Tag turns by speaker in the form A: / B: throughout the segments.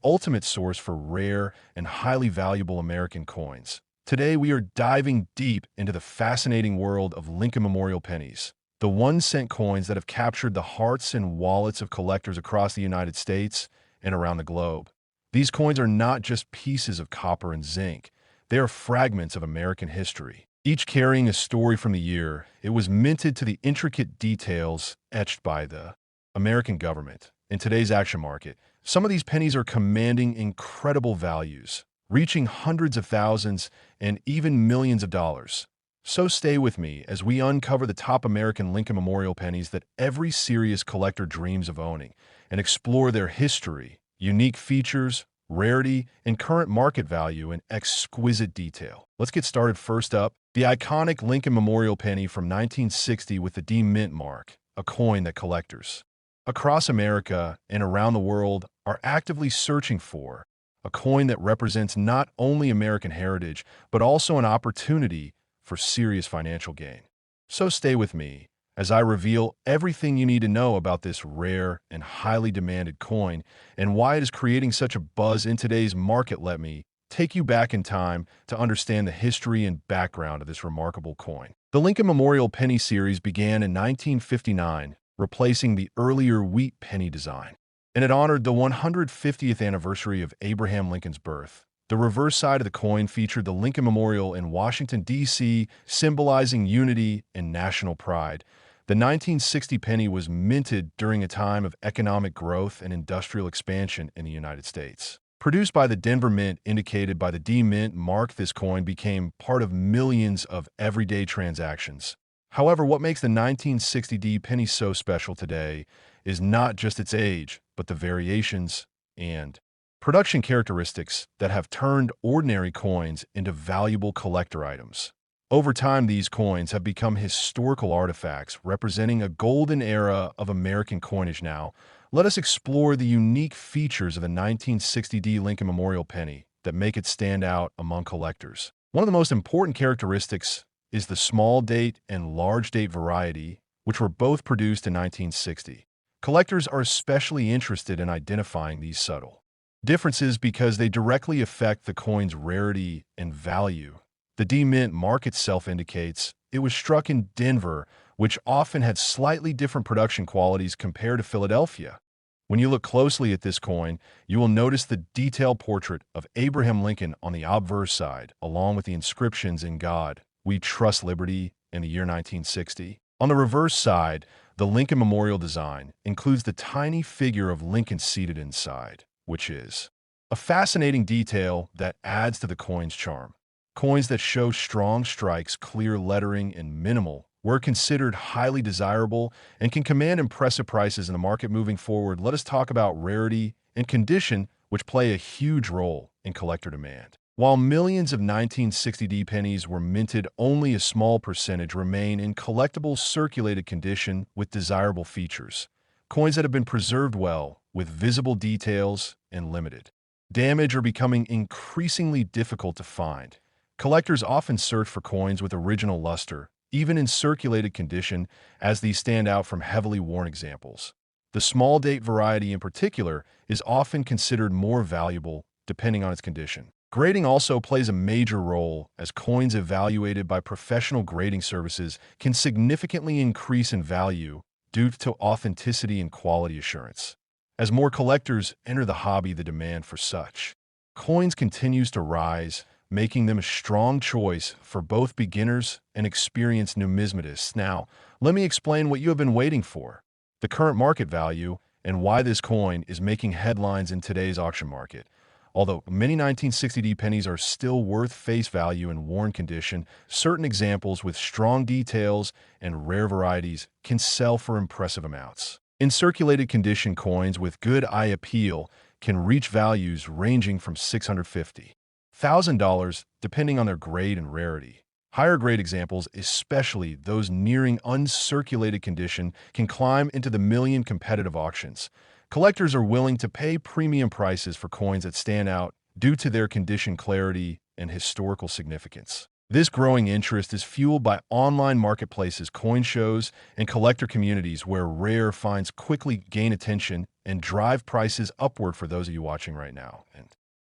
A: ultimate source for rare and highly valuable American coins. Today, we are diving deep into the fascinating world of Lincoln Memorial pennies, the 1-cent coins that have captured the hearts and wallets of collectors across the United States and around the globe. These coins are not just pieces of copper and zinc. They are fragments of American history, each carrying a story from the year it was minted to the intricate details etched by the American government. In today's action market, some of these pennies are commanding incredible values, reaching hundreds of thousands and even millions of dollars. So stay with me as we uncover the top American Lincoln Memorial pennies that every serious collector dreams of owning and explore their history, unique features, rarity, and current market value in exquisite detail. Let's get started. First up, the iconic Lincoln Memorial penny from 1960 with the D Mint mark, a coin that collectors across America and around the world are actively searching for, a coin that represents not only American heritage, but also an opportunity for serious financial gain. So stay with me as I reveal everything you need to know about this rare and highly demanded coin and why it is creating such a buzz in today's market. Let me take you back in time to understand the history and background of this remarkable coin. The Lincoln Memorial Penny series began in 1959, replacing the earlier wheat penny design, and it honored the 150th anniversary of Abraham Lincoln's birth. The reverse side of the coin featured the Lincoln Memorial in Washington, D.C., symbolizing unity and national pride. The 1960 penny was minted during a time of economic growth and industrial expansion in the United States. Produced by the Denver Mint, indicated by the D Mint mark, this coin became part of millions of everyday transactions. However, what makes the 1960 D penny so special today is not just its age, but the variations and production characteristics that have turned ordinary coins into valuable collector items. Over time, these coins have become historical artifacts representing a golden era of American coinage. Now, let us explore the unique features of the 1960 D Lincoln Memorial penny that make it stand out among collectors. One of the most important characteristics is the small date and large date variety, which were both produced in 1960. Collectors are especially interested in identifying these subtle differences because they directly affect the coin's rarity and value. The D Mint mark itself indicates it was struck in Denver, which often had slightly different production qualities compared to Philadelphia. When you look closely at this coin, you will notice the detailed portrait of Abraham Lincoln on the obverse side, along with the inscriptions "In God We Trust Liberty" in the year 1960. On the reverse side, the Lincoln Memorial design includes the tiny figure of Lincoln seated inside, which is a fascinating detail that adds to the coin's charm. Coins that show strong strikes, clear lettering, and minimal were considered highly desirable and can command impressive prices in the market. Moving forward, let us talk about rarity and condition, which play a huge role in collector demand. While millions of 1960 D pennies were minted, only a small percentage remain in collectible circulated condition with desirable features. Coins that have been preserved well, with visible details and limited damage, are becoming increasingly difficult to find. Collectors often search for coins with original luster, even in circulated condition, as these stand out from heavily worn examples. The small date variety in particular is often considered more valuable depending on its condition. Grading also plays a major role, as coins evaluated by professional grading services can significantly increase in value due to authenticity and quality assurance. As more collectors enter the hobby, the demand for such coins continues to rise, making them a strong choice for both beginners and experienced numismatists. Now, let me explain what you have been waiting for: the current market value and why this coin is making headlines in today's auction market. Although many 1960 D pennies are still worth face value in worn condition, certain examples with strong details and rare varieties can sell for impressive amounts. In circulated condition, coins with good eye appeal can reach values ranging from $650,000 depending on their grade and rarity. Higher grade examples, especially those nearing uncirculated condition, can climb into the million. Competitive auctions, collectors are willing to pay premium prices for coins that stand out due to their condition clarity and historical significance. This growing interest is fueled by online marketplaces, coin shows, and collector communities where rare finds quickly gain attention and drive prices upward for those of you watching right now. And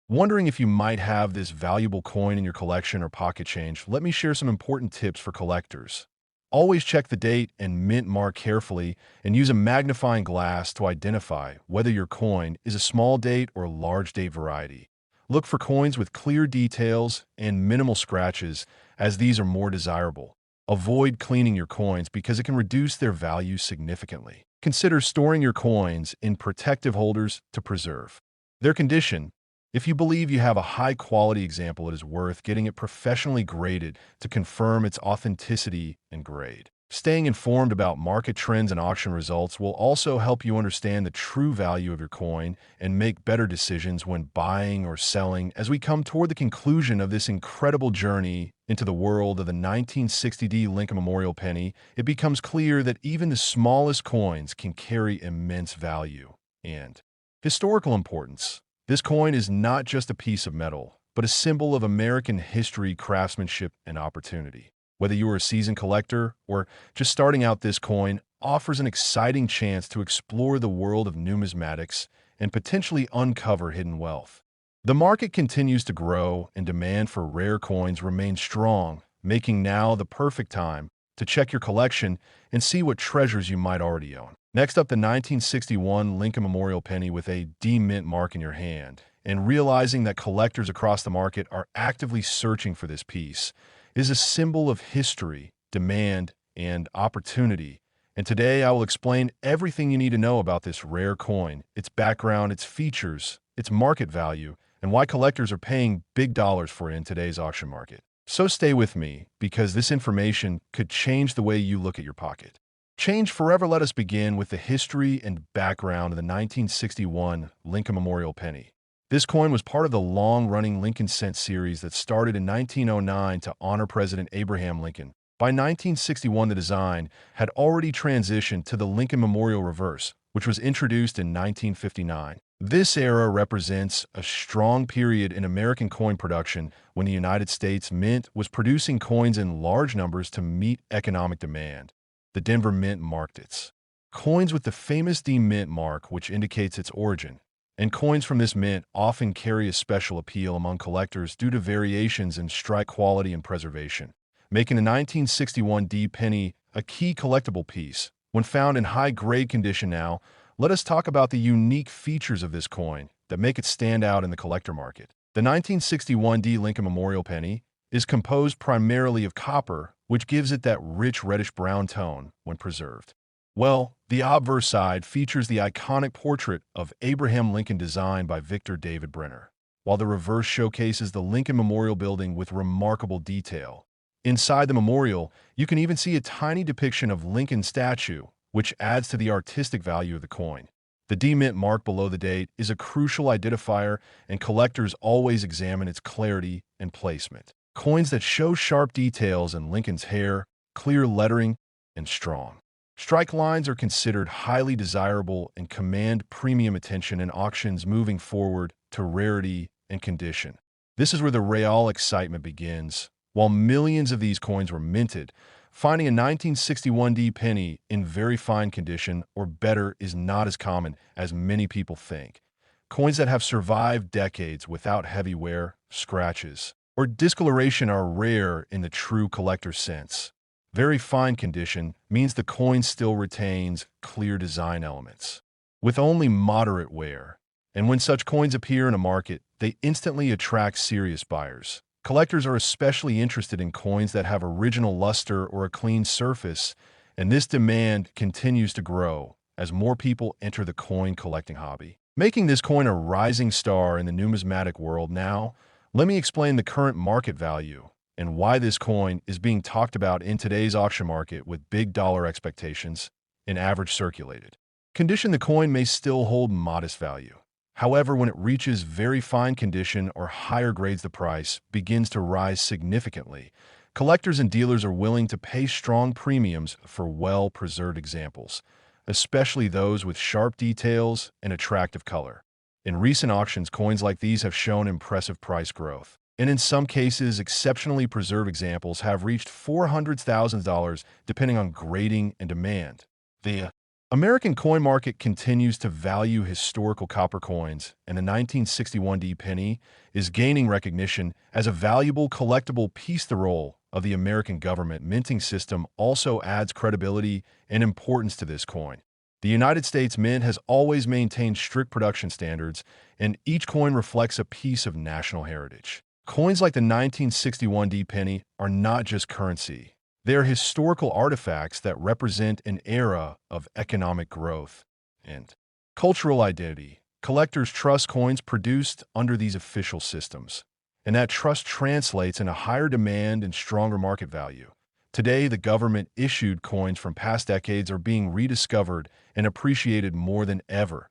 A: wondering if you might have this valuable coin in your collection or pocket change, let me share some important tips for collectors. Always check the date and mint mark carefully and use a magnifying glass to identify whether your coin is a small date or large date variety. Look for coins with clear details and minimal scratches, as these are more desirable. Avoid cleaning your coins because it can reduce their value significantly. Consider storing your coins in protective holders to preserve their condition. If you believe you have a high-quality example, it is worth getting it professionally graded to confirm its authenticity and grade. Staying informed about market trends and auction results will also help you understand the true value of your coin and make better decisions when buying or selling. As we come toward the conclusion of this incredible journey into the world of the 1960 Lincoln Memorial Penny, it becomes clear that even the smallest coins can carry immense value and historical importance. This coin is not just a piece of metal, but a symbol of American history, craftsmanship, and opportunity. Whether you are a seasoned collector or just starting out, this coin offers an exciting chance to explore the world of numismatics and potentially uncover hidden wealth. The market continues to grow and demand for rare coins remains strong, making now the perfect time to check your collection and see what treasures you might already own. Next up, the 1961 Lincoln Memorial Penny with a D-mint mark in your hand, and realizing that collectors across the market are actively searching for this piece is a symbol of history, demand, and opportunity. And today I will explain everything you need to know about this rare coin, its background, its features, its market value, and why collectors are paying big dollars for it in today's auction market. So stay with me, because this information could change the way you look at your pocket. Change forever. Let us begin with the history and background of the 1961 Lincoln Memorial Penny. This coin was part of the long-running Lincoln Cent series that started in 1909 to honor President Abraham Lincoln. By 1961, the design had already transitioned to the Lincoln Memorial Reverse, which was introduced in 1959. This era represents a strong period in American coin production when the United States Mint was producing coins in large numbers to meet economic demand. The Denver Mint marked its coins with the famous D Mint mark, which indicates its origin. And coins from this mint often carry a special appeal among collectors due to variations in strike quality and preservation, making the 1961 D penny a key collectible piece. When found in high-grade condition now, let us talk about the unique features of this coin that make it stand out in the collector market. The 1961 D Lincoln Memorial Penny is composed primarily of copper, which gives it that rich reddish-brown tone when preserved. Well, the obverse side features the iconic portrait of Abraham Lincoln designed by Victor David Brenner, while the reverse showcases the Lincoln Memorial Building with remarkable detail. Inside the memorial, you can even see a tiny depiction of Lincoln's statue, which adds to the artistic value of the coin. The D-Mint mark below the date is a crucial identifier, and collectors always examine its clarity and placement. Coins that show sharp details in Lincoln's hair, clear lettering, and strong strike lines are considered highly desirable and command premium attention in auctions. Moving forward to rarity and condition. This is where the real excitement begins. While millions of these coins were minted, finding a 1961 D penny in very fine condition or better is not as common as many people think. Coins that have survived decades without heavy wear, scratches, or discoloration are rare in the true collector's sense. Very fine condition means the coin still retains clear design elements, with only moderate wear. And when such coins appear in a market, they instantly attract serious buyers. Collectors are especially interested in coins that have original luster or a clean surface, and this demand continues to grow as more people enter the coin collecting hobby, making this coin a rising star in the numismatic world. Now, let me explain the current market value and why this coin is being talked about in today's auction market with big dollar expectations in average circulated condition. The coin may still hold modest value. However, when it reaches very fine condition or higher grades, the price begins to rise significantly. Collectors and dealers are willing to pay strong premiums for well-preserved examples, especially those with sharp details and attractive color. In recent auctions, coins like these have shown impressive price growth. And in some cases, exceptionally preserved examples have reached $400,000 depending on grading and demand. The American coin market continues to value historical copper coins, and the 1961D penny is gaining recognition as a valuable collectible piece. The role of the American government minting system also adds credibility and importance to this coin. The United States Mint has always maintained strict production standards, and each coin reflects a piece of national heritage. Coins like the 1961D penny are not just currency. They are historical artifacts that represent an era of economic growth and cultural identity. Collectors trust coins produced under these official systems, and that trust translates into higher demand and stronger market value. Today, the government-issued coins from past decades are being rediscovered and appreciated more than ever,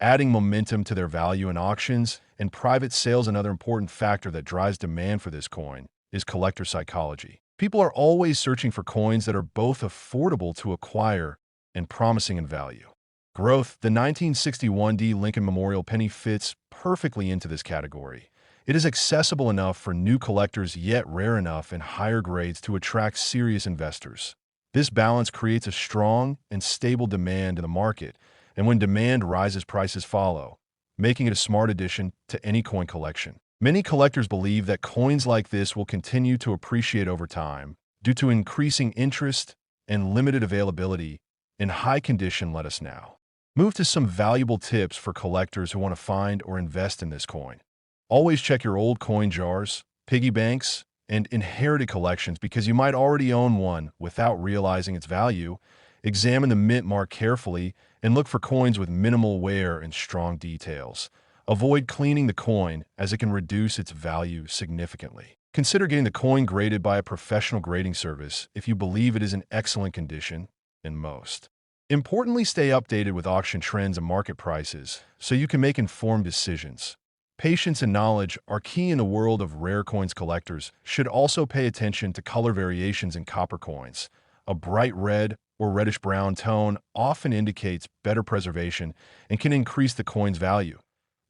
A: adding momentum to their value in auctions and private sales. Another important factor that drives demand for this coin is collector psychology. People are always searching for coins that are both affordable to acquire and promising in value. Growth, the 1961D Lincoln Memorial Penny fits perfectly into this category. It is accessible enough for new collectors, yet rare enough in higher grades to attract serious investors. This balance creates a strong and stable demand in the market, and when demand rises, prices follow, making it a smart addition to any coin collection. Many collectors believe that coins like this will continue to appreciate over time due to increasing interest and limited availability in high condition. Let us now move to some valuable tips for collectors who want to find or invest in this coin. Always check your old coin jars, piggy banks, and inherited collections because you might already own one without realizing its value. Examine the mint mark carefully and look for coins with minimal wear and strong details. Avoid cleaning the coin as it can reduce its value significantly. Consider getting the coin graded by a professional grading service if you believe it is in excellent condition, and most importantly, stay updated with auction trends and market prices so you can make informed decisions. Patience and knowledge are key in the world of rare coins. Collectors should also pay attention to color variations in copper coins. A bright red or reddish-brown tone often indicates better preservation and can increase the coin's value.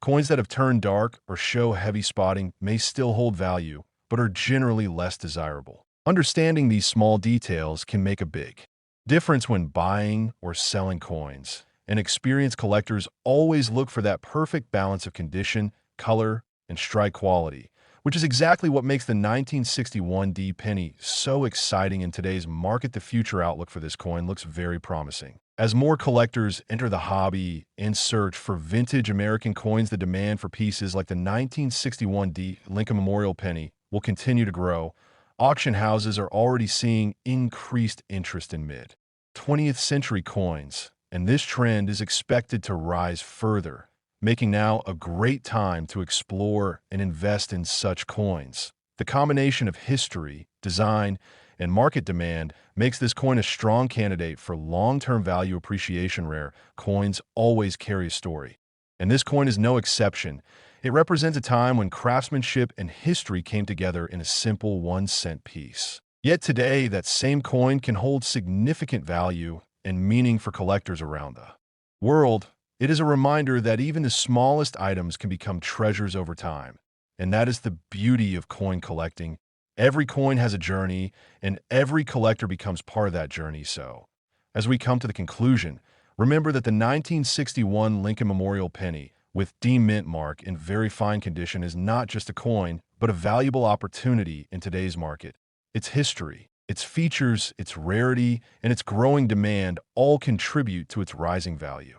A: Coins that have turned dark or show heavy spotting may still hold value, but are generally less desirable. Understanding these small details can make a big difference when buying or selling coins. And experienced collectors always look for that perfect balance of condition, color, and strike quality, which is exactly what makes the 1961D penny so exciting in today's market. The future outlook for this coin looks very promising. As more collectors enter the hobby and search for vintage American coins, the demand for pieces like the 1961D Lincoln Memorial Penny will continue to grow. Auction houses are already seeing increased interest in mid-20th century coins, and this trend is expected to rise further, making now a great time to explore and invest in such coins. The combination of history, design, and market demand makes this coin a strong candidate for long-term value appreciation. Rare coins always carry a story, and this coin is no exception. It represents a time when craftsmanship and history came together in a simple 1-cent piece. Yet today, that same coin can hold significant value and meaning for collectors around the world. It is a reminder that even the smallest items can become treasures over time, and that is the beauty of coin collecting. Every coin has a journey, and every collector becomes part of that journey. So, as we come to the conclusion, remember that the 1961 Lincoln Memorial Penny with D mint mark in very fine condition is not just a coin, but a valuable opportunity in today's market. Its history, its features, its rarity, and its growing demand all contribute to its rising value.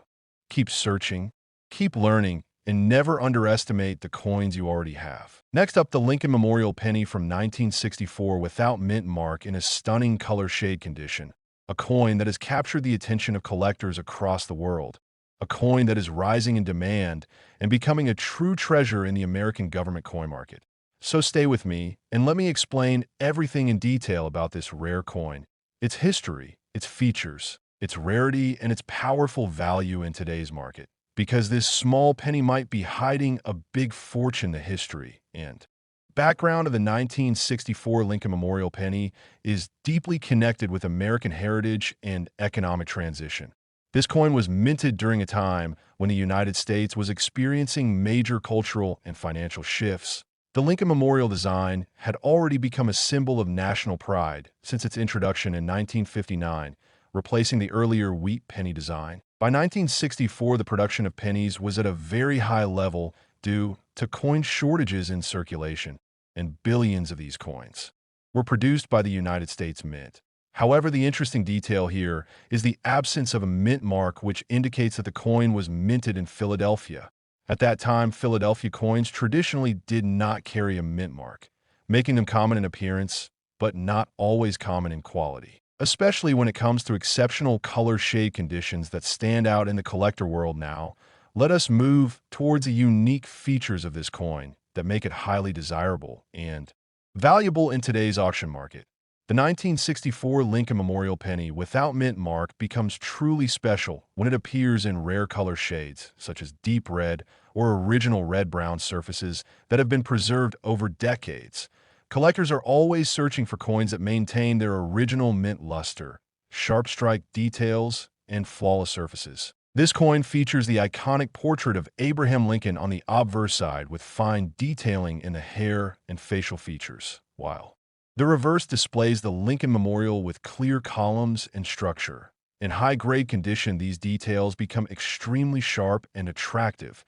A: Keep searching, keep learning, and never underestimate the coins you already have. Next up, the Lincoln Memorial Penny from 1964 without mint mark in a stunning color shade condition. A coin that has captured the attention of collectors across the world. A coin that is rising in demand and becoming a true treasure in the American government coin market. So stay with me and let me explain everything in detail about this rare coin, its history, its features, its rarity, and its powerful value in today's market. Because this small penny might be hiding a big fortune. The history and background of the 1964 Lincoln Memorial Penny is deeply connected with American heritage and economic transition. This coin was minted during a time when the United States was experiencing major cultural and financial shifts. The Lincoln Memorial design had already become a symbol of national pride since its introduction in 1959, replacing the earlier wheat penny design. By 1964, the production of pennies was at a very high level due to coin shortages in circulation, and billions of these coins were produced by the United States Mint. However, the interesting detail here is the absence of a mint mark, which indicates that the coin was minted in Philadelphia. At that time, Philadelphia coins traditionally did not carry a mint mark, making them common in appearance, but not always common in quality, especially when it comes to exceptional color shade conditions that stand out in the collector world now. Let us move towards the unique features of this coin that make it highly desirable and valuable in today's auction market. The 1964 Lincoln Memorial penny without mint mark becomes truly special when it appears in rare color shades, such as deep red or original red-brown surfaces that have been preserved over decades. Collectors are always searching for coins that maintain their original mint luster, sharp strike details, and flawless surfaces. This coin features the iconic portrait of Abraham Lincoln on the obverse side with fine detailing in the hair and facial features, while the reverse displays the Lincoln Memorial with clear columns and structure. In high-grade condition, these details become extremely sharp and attractive,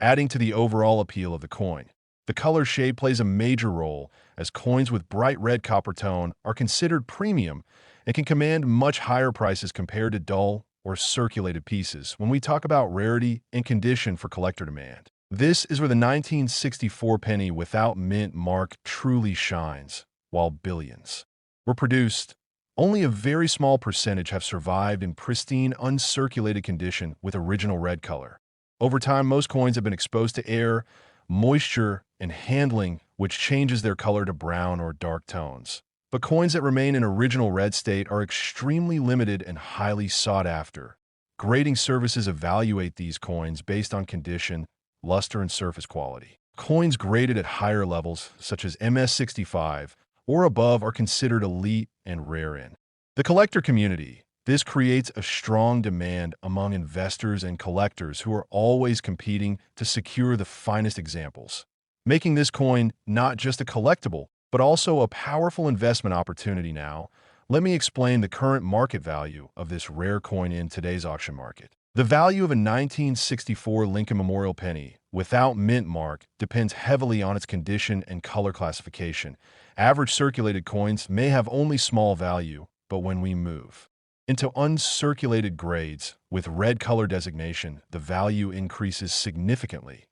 A: adding to the overall appeal of the coin. The color shade plays a major role, as coins with bright red copper tone are considered premium and can command much higher prices compared to dull or circulated pieces when we talk about rarity and condition for collector demand. This is where the 1964 penny without mint mark truly shines. While billions were produced, only a very small percentage have survived in pristine, uncirculated condition with original red color. Over time, most coins have been exposed to air, moisture, and handling, which changes their color to brown or dark tones. But coins that remain in original red state are extremely limited and highly sought after. Grading services evaluate these coins based on condition, luster, and surface quality. Coins graded at higher levels, such as MS65, or above, are considered elite and rare in the collector community. This creates a strong demand among investors and collectors who are always competing to secure the finest examples, making this coin not just a collectible, but also a powerful investment opportunity. Now, let me explain the current market value of this rare coin in today's auction market. The value of a 1964 Lincoln Memorial penny without mint mark depends heavily on its condition and color classification. Average circulated coins may have only small value, but when we move into uncirculated grades with red color designation, the value increases significantly.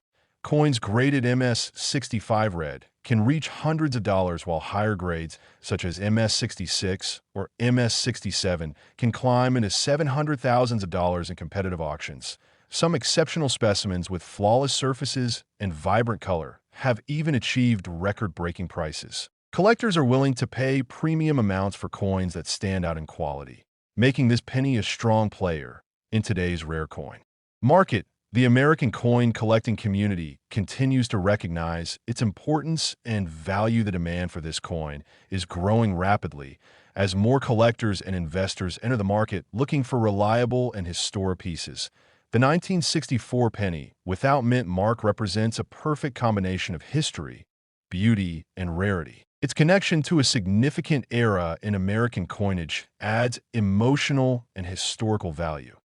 A: Coins graded MS65 red can reach hundreds of dollars, while higher grades, such as MS66 or MS67, can climb into $700,000 in competitive auctions. Some exceptional specimens with flawless surfaces and vibrant color have even achieved record-breaking prices. Collectors are willing to pay premium amounts for coins that stand out in quality, making this penny a strong player in today's rare coin market. The American coin collecting community continues to recognize its importance and value. The demand for this coin is growing rapidly as more collectors and investors enter the market looking for reliable and historic pieces. The 1964 penny without mint mark represents a perfect combination of history, beauty, and rarity. Its connection to a significant era in American coinage adds emotional and historical value,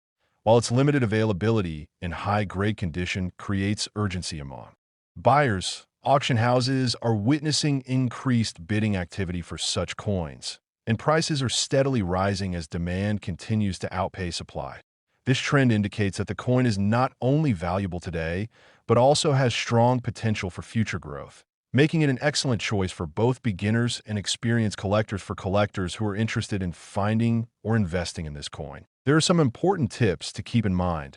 A: while its limited availability in high-grade condition creates urgency among buyers. Auction houses are witnessing increased bidding activity for such coins, and prices are steadily rising as demand continues to outpace supply. This trend indicates that the coin is not only valuable today, but also has strong potential for future growth, making it an excellent choice for both beginners and experienced collectors. For collectors who are interested in finding or investing in this coin, there are some important tips to keep in mind.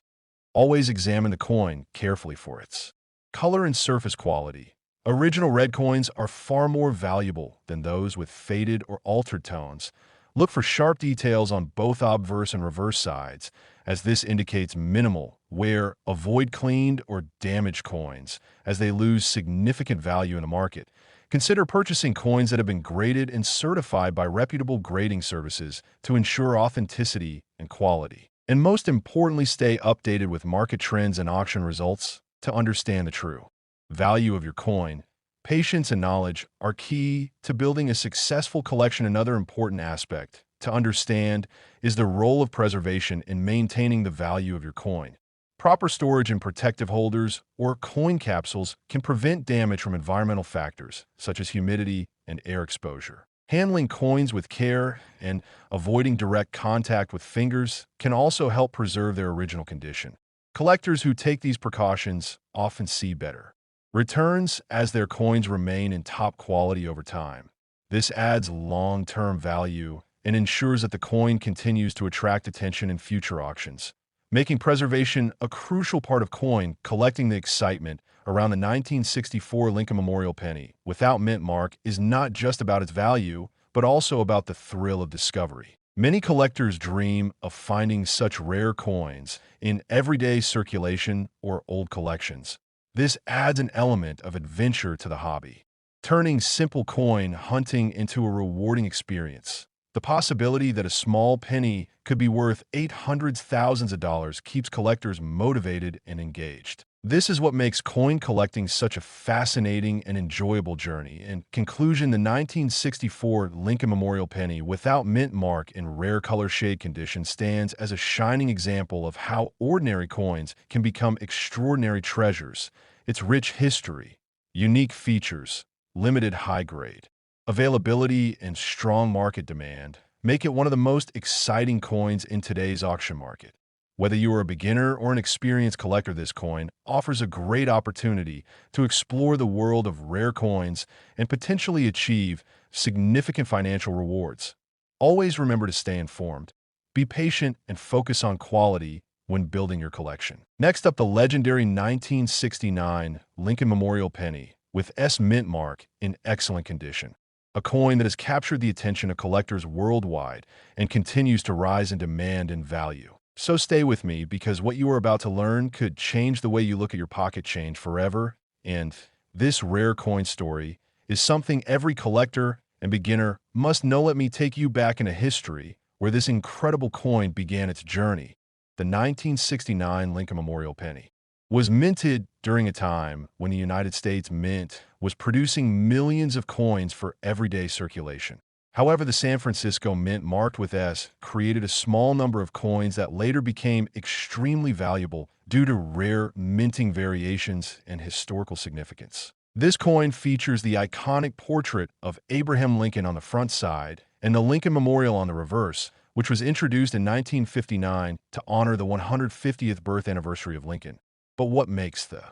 A: Always examine the coin carefully for its color and surface quality. Original red coins are far more valuable than those with faded or altered tones. Look for sharp details on both obverse and reverse sides, as this indicates minimal wear. Avoid cleaned or damaged coins, as they lose significant value in the market. Consider purchasing coins that have been graded and certified by reputable grading services to ensure authenticity and quality. And most importantly, stay updated with market trends and auction results to understand the true value of your coin. Patience and knowledge are key to building a successful collection. Another important aspect to understand is the role of preservation in maintaining the value of your coin. Proper storage in protective holders or coin capsules can prevent damage from environmental factors such as humidity and air exposure. Handling coins with care and avoiding direct contact with fingers can also help preserve their original condition. Collectors who take these precautions often see better returns as their coins remain in top quality over time. This adds long-term value and ensures that the coin continues to attract attention in future auctions, making preservation a crucial part of coin collecting. The excitement around the 1964 Lincoln Memorial penny without mint mark is not just about its value, but also about the thrill of discovery. Many collectors dream of finding such rare coins in everyday circulation or old collections. This adds an element of adventure to the hobby, turning simple coin hunting into a rewarding experience. The possibility that a small penny could be worth hundreds of thousands of dollars keeps collectors motivated and engaged. This is what makes coin collecting such a fascinating and enjoyable journey. In conclusion, the 1964 Lincoln Memorial penny without mint mark in rare color shade condition stands as a shining example of how ordinary coins can become extraordinary treasures. Its rich history, unique features, limited high grade availability, and strong market demand make it one of the most exciting coins in today's auction market. Whether you are a beginner or an experienced collector, this coin offers a great opportunity to explore the world of rare coins and potentially achieve significant financial rewards. Always remember to stay informed, be patient, and focus on quality when building your collection. Next up, the legendary 1969 Lincoln Memorial penny with S mint mark in excellent condition. A coin that has captured the attention of collectors worldwide and continues to rise in demand and value. So stay with me, because what you are about to learn could change the way you look at your pocket change forever. And this rare coin story is something every collector and beginner must know. Let me take you back into history where this incredible coin began its journey. The 1969 Lincoln Memorial penny was minted during a time when the United States Mint was producing millions of coins for everyday circulation. However, the San Francisco Mint marked with S created a small number of coins that later became extremely valuable due to rare minting variations and historical significance. This coin features the iconic portrait of Abraham Lincoln on the front side and the Lincoln Memorial on the reverse, which was introduced in 1959 to honor the 150th birth anniversary of Lincoln. But what makes the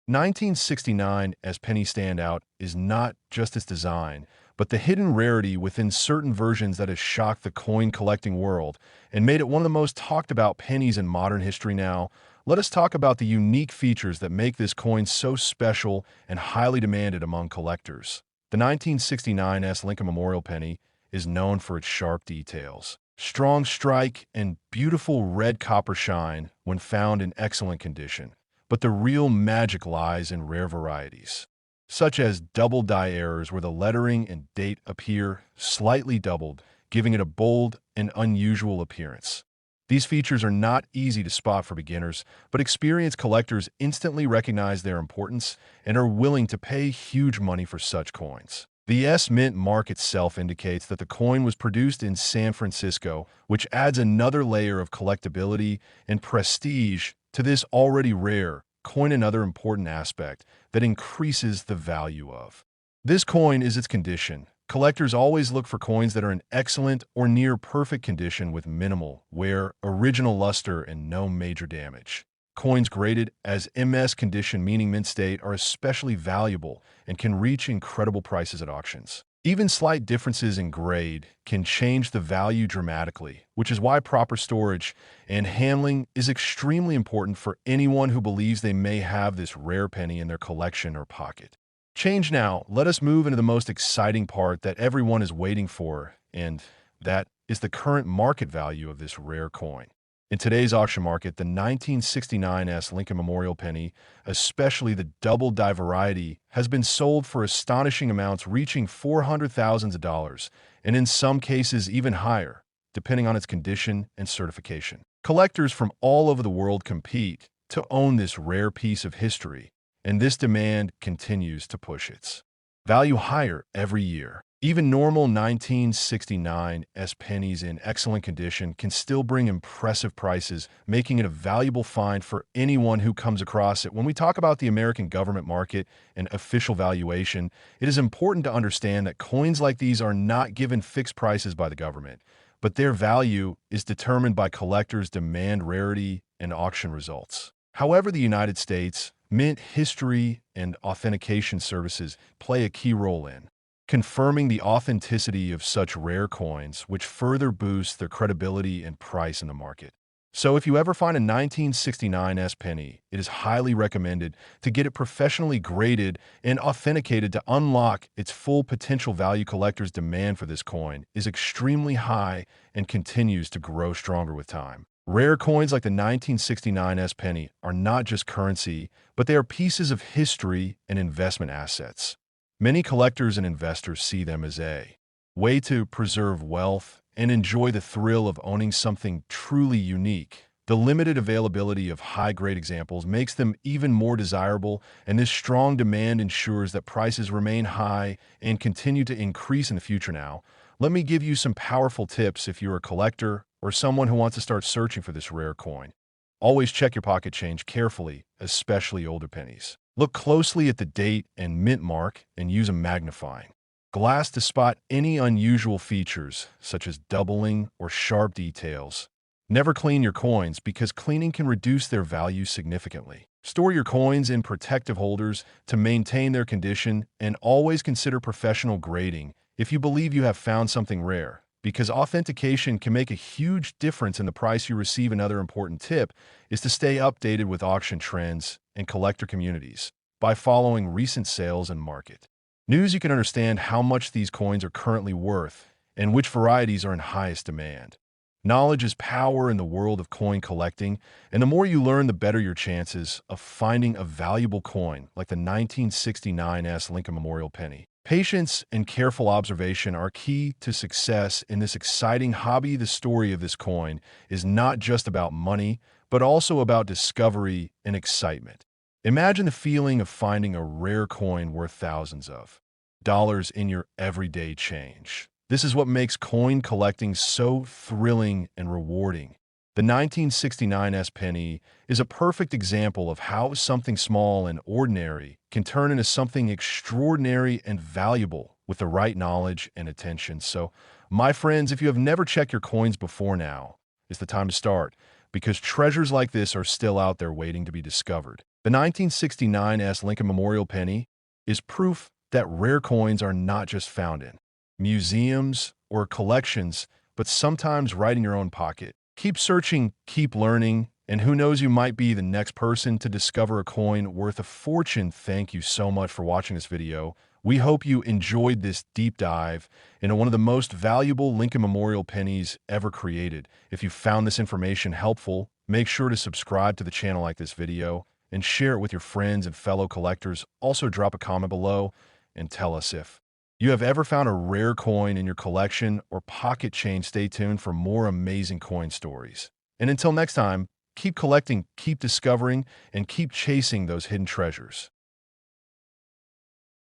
A: 1969 S penny stand out is not just its design, but the hidden rarity within certain versions that has shocked the coin collecting world and made it one of the most talked about pennies in modern history. Now, let us talk about the unique features that make this coin so special and highly demanded among collectors. The 1969 S Lincoln Memorial penny is known for its sharp details, strong strike, and beautiful red copper shine when found in excellent condition. But the real magic lies in rare varieties, such as double die errors where the lettering and date appear slightly doubled, giving it a bold and unusual appearance. These features are not easy to spot for beginners, but experienced collectors instantly recognize their importance and are willing to pay huge money for such coins. The S mint mark itself indicates that the coin was produced in San Francisco, which adds another layer of collectability and prestige to this already rare coin. Another important aspect that increases the value of this coin is its condition. Collectors always look for coins that are in excellent or near perfect condition with minimal wear, original luster, and no major damage. Coins graded as MS condition, meaning mint state, are especially valuable and can reach incredible prices at auctions. Even slight differences in grade can change the value dramatically, which is why proper storage and handling is extremely important for anyone who believes they may have this rare penny in their collection or pocket. Change now. Let us move into the most exciting part that everyone is waiting for, and that is the current market value of this rare coin. In today's auction market, the 1969 S Lincoln Memorial penny, especially the double die variety, has been sold for astonishing amounts, reaching $400,000, and in some cases even higher, depending on its condition and certification. Collectors from all over the world compete to own this rare piece of history, and this demand continues to push its value higher every year. Even normal 1969 pennies in excellent condition can still bring impressive prices, making it a valuable find for anyone who comes across it. When we talk about the American government market and official valuation, it is important to understand that coins like these are not given fixed prices by the government, but their value is determined by collectors' demand, rarity, and auction results. However, the United States, mint history and authentication services play a key role in confirming the authenticity of such rare coins, which further boosts their credibility and price in the market. So if you ever find a 1969 penny, it is highly recommended to get it professionally graded and authenticated to unlock its full potential value. Collectors' demand for this coin is extremely high and continues to grow stronger with time. Rare coins like the 1969 penny are not just currency, but they are pieces of history and investment assets. Many collectors and investors see them as a way to preserve wealth and enjoy the thrill of owning something truly unique. The limited availability of high-grade examples makes them even more desirable, and this strong demand ensures that prices remain high and continue to increase in the future. Now, let me give you some powerful tips if you're a collector or someone who wants to start searching for this rare coin. Always check your pocket change carefully, especially older pennies. Look closely at the date and mint mark and use a magnifying glass to spot any unusual features, such as doubling or sharp details. Never clean your coins because cleaning can reduce their value significantly. Store your coins in protective holders to maintain their condition, and always consider professional grading if you believe you have found something rare, because authentication can make a huge difference in the price you receive. Another important tip is to stay updated with auction trends and collector communities. By following recent sales and market news, you can understand how much these coins are currently worth and which varieties are in highest demand. Knowledge is power in the world of coin collecting, and the more you learn, the better your chances of finding a valuable coin like the 1969 Lincoln Memorial penny. Patience and careful observation are key to success in this exciting hobby. The story of this coin is not just about money, but also about discovery and excitement. Imagine the feeling of finding a rare coin worth thousands of dollars in your everyday change. This is what makes coin collecting so thrilling and rewarding. The 1969 penny is a perfect example of how something small and ordinary can turn into something extraordinary and valuable with the right knowledge and attention. So, my friends, if you have never checked your coins before, now is the time to start, because treasures like this are still out there waiting to be discovered. The 1969 Lincoln Memorial penny is proof that rare coins are not just found in museums or collections, but sometimes right in your own pocket. Keep searching, keep learning, and who knows, you might be the next person to discover a coin worth a fortune. Thank you so much for watching this video. We hope you enjoyed this deep dive into one of the most valuable Lincoln Memorial pennies ever created. If you found this information helpful, make sure to subscribe to the channel, like this video, and share it with your friends and fellow collectors. Also, drop a comment below and tell us if you have ever found a rare coin in your collection or pocket change. Stay tuned for more amazing coin stories. And until next time, keep collecting, keep discovering, and keep chasing those hidden treasures.